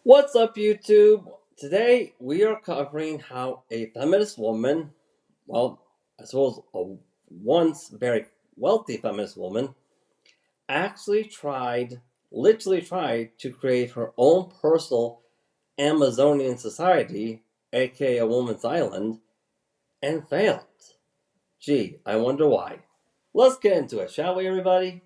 What's up, YouTube? Today we are covering how a feminist woman, well, I suppose a once very wealthy feminist woman, actually literally tried to create her own personal Amazonian society, aka a woman's island, and failed. Gee, I wonder why. Let's get into it, shall we, everybody?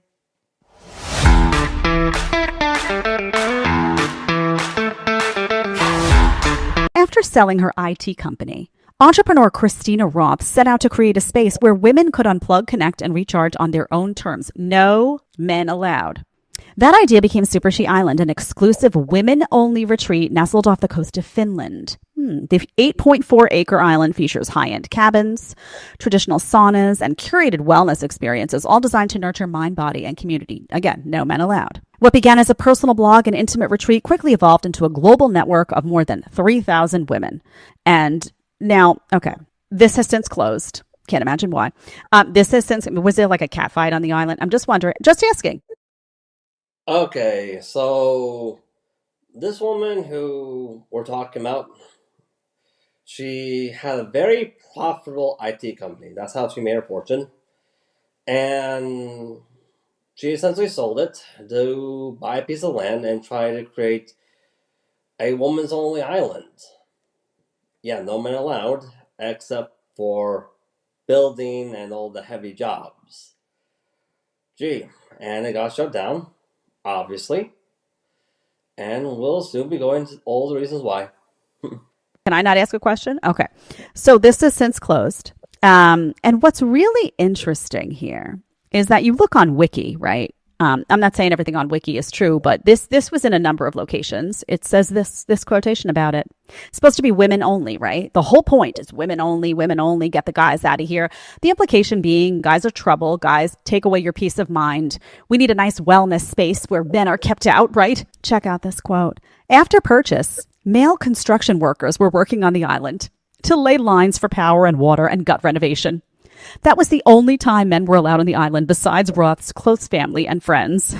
After selling her IT company, entrepreneur Christina Roth set out to create a space where women could unplug, connect, and recharge on their own terms. No men allowed. That idea became Super She Island, an exclusive women-only retreat nestled off the coast of Finland. The 8.4-acre island features high-end cabins, traditional saunas, and curated wellness experiences, all designed to nurture mind, body, and community. Again, no men allowed. What began as a personal blog and intimate retreat quickly evolved into a global network of more than 3,000 women. And now, this has since closed. Can't imagine why. Was there like a cat fight on the island? I'm just wondering, just asking. Okay, so this woman who we're talking about, she had a very profitable IT company. That's how she made her fortune. And she essentially sold it to buy a piece of land and try to create a woman's only island. Yeah, no men allowed, except for building and all the heavy jobs. Gee, and it got shut down, obviously. And we'll soon be going to all the reasons why. Can I not ask a question? Okay. So this has since closed. And what's really interesting here is that you look on Wiki, right? I'm not saying everything on Wiki is true, but this was in a number of locations. It says this quotation about it. It's supposed to be women only, right? The whole point is women only, get the guys out of here. The implication being guys are trouble, guys take away your peace of mind. We need a nice wellness space where men are kept out, right? Check out this quote. After purchase, male construction workers were working on the island to lay lines for power and water and gut renovation. That was the only time men were allowed on the island besides Roth's close family and friends.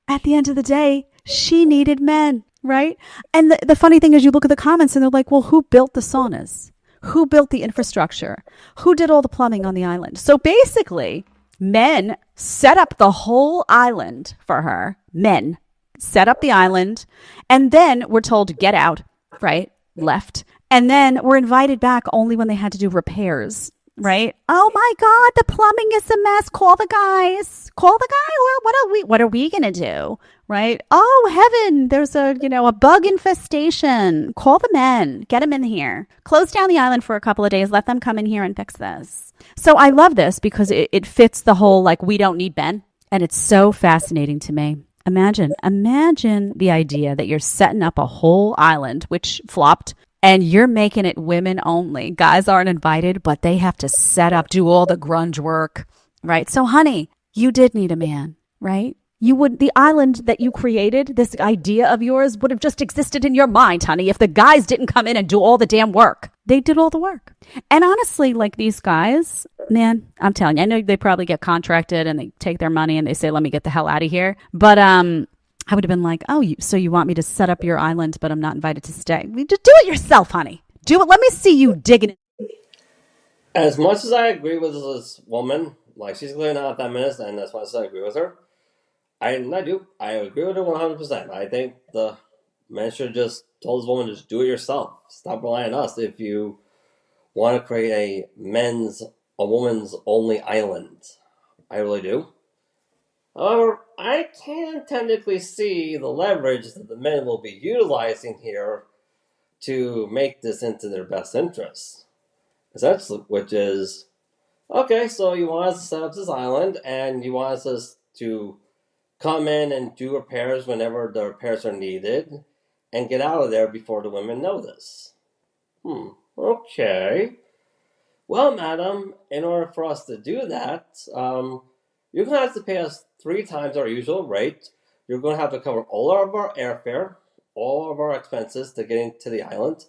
At the end of the day, she needed men, right? And the funny thing is you look at the comments and they're like, well, who built the saunas? Who built the infrastructure? Who did all the plumbing on the island? So basically, men set up the whole island for her. Men set up the island, and then we're told to get out, right? Left. And then we're invited back only when they had to do repairs, right? Oh my God, the plumbing is a mess. Call the guys. Call the guy. Well, what are we going to do? Right? Oh heaven, there's a bug infestation. Call the men. Get them in here. Close down the island for a couple of days. Let them come in here and fix this. So I love this because it fits the whole, like, we don't need men. And it's so fascinating to me. Imagine the idea that you're setting up a whole island, which flopped, and you're making it women only. Guys aren't invited, but they have to set up, do all the grunge work, right? So, honey, you did need a man, right? The island that you created, this idea of yours would have just existed in your mind, honey, if the guys didn't come in and do all the damn work. They did all the work. And honestly, like, these guys, man, I'm telling you, I know they probably get contracted and they take their money and they say, let me get the hell out of here. But, I would have been like, oh, so you want me to set up your island, but I'm not invited to stay. Just do it yourself, honey. Do it. Let me see you digging it. As much as I agree with this woman, like, she's clearly not a feminist, and as much as I agree with her, I agree with her 100%. I think the men should just tell this woman, just do it yourself. Stop relying on us if you want to create a woman's only island. I really do. However, I can technically see the leverage that the men will be utilizing here to make this into their best interests. Essentially, which is, okay, so you want us to set up this island, and you want us to come in and do repairs whenever the repairs are needed, and get out of there before the women know this. Okay. Well, madam, in order for us to do that, you're going to have to pay us 3 times our usual rate. You're going to have to cover all of our airfare, all of our expenses to getting to the island.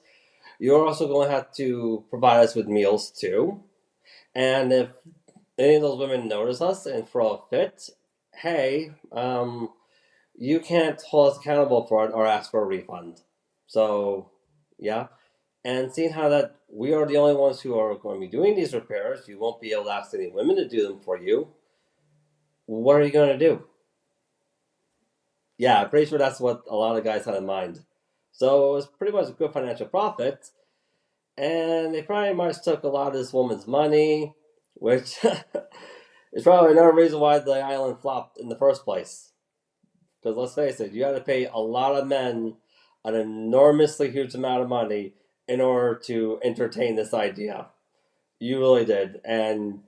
You're also going to have to provide us with meals too. And if any of those women notice us and throw a fit, hey, you can't hold us accountable for it or ask for a refund. So, yeah. And seeing how that we are the only ones who are going to be doing these repairs, you won't be able to ask any women to do them for you. What are you going to do? Yeah, I'm pretty sure that's what a lot of guys had in mind. So it was pretty much a good financial profit. And they pretty much took a lot of this woman's money, which is probably another reason why the island flopped in the first place. Because let's face it, you had to pay a lot of men an enormously huge amount of money in order to entertain this idea. You really did. And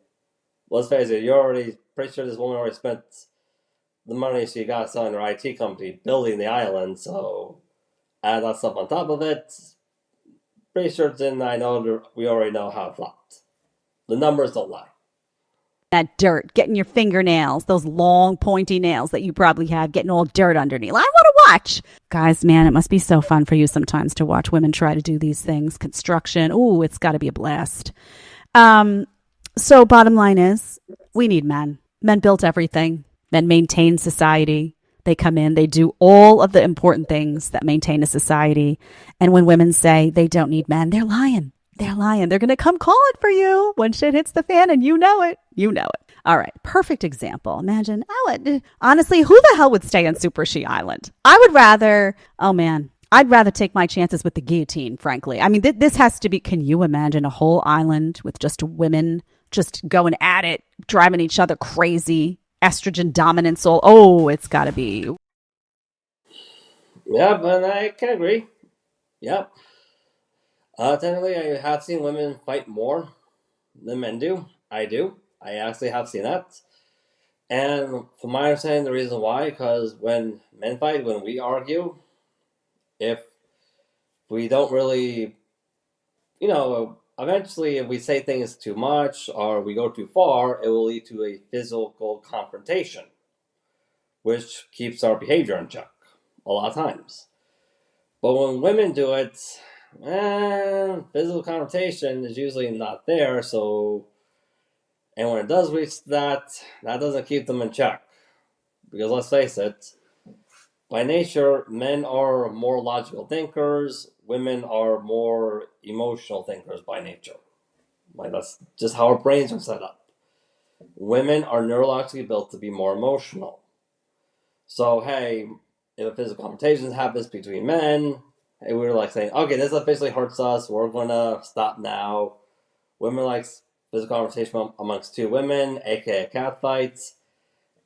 let's face it, you're already pretty sure this woman already spent the money she got selling her IT company building the island, so add that stuff on top of it. Pretty certain I know we already know how it flopped. The numbers don't lie. That dirt, getting your fingernails, those long pointy nails that you probably have, getting all dirt underneath. I want to watch. Guys, man, it must be so fun for you sometimes to watch women try to do these things. Construction. Ooh, it's got to be a blast. So bottom line is we need men. Men built everything. Men maintain society. They come in, they do all of the important things that maintain a society. And when women say they don't need men, they're lying. They're lying. They're going to come call it for you when shit hits the fan, and you know it. You know it. All right. Perfect example. Imagine, honestly, who the hell would stay on Super She Island? I would rather, oh man, I'd rather take my chances with the guillotine, frankly. I mean, this has to be, can you imagine a whole island with just women just going at it, driving each other crazy, estrogen dominance all, oh, it's got to be. Yeah, but I can agree. Yep. Technically, I have seen women fight more than men do. I do. I actually have seen that. And from my understanding, the reason why, because when men fight, when we argue, if we don't really, eventually if we say things too much or we go too far, it will lead to a physical confrontation, which keeps our behavior in check a lot of times. But when women do it, physical confrontation is usually not there, so and when it does reach that, that doesn't keep them in check. Because let's face it, by nature, men are more logical thinkers, women are more emotional thinkers by nature. Like that's just how our brains are set up. Women are neurologically built to be more emotional. So hey, if a physical confrontation happens between men, hey, we're like saying, okay, this officially hurts us. We're gonna stop now. Women like physical confrontation amongst two women, aka cat fights.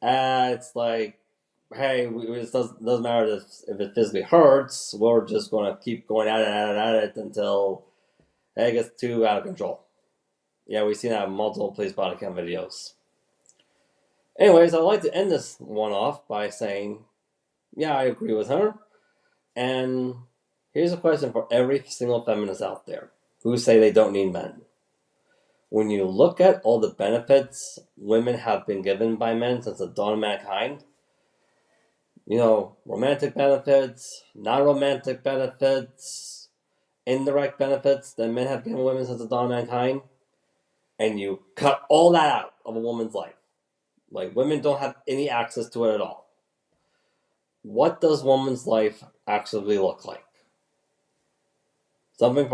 It's like, hey, it doesn't matter if it physically hurts. We're just gonna keep going at it until it gets too out of control. Yeah, we've seen that in multiple police body cam videos. Anyways, I'd like to end this one off by saying, yeah, I agree with her. And here's a question for every single feminist out there who say they don't need men. When you look at all the benefits women have been given by men since the dawn of mankind, romantic benefits, non romantic benefits, indirect benefits that men have given women since the dawn of mankind, and you cut all that out of a woman's life. Like, women don't have any access to it at all. What does woman's life actually look like? Something for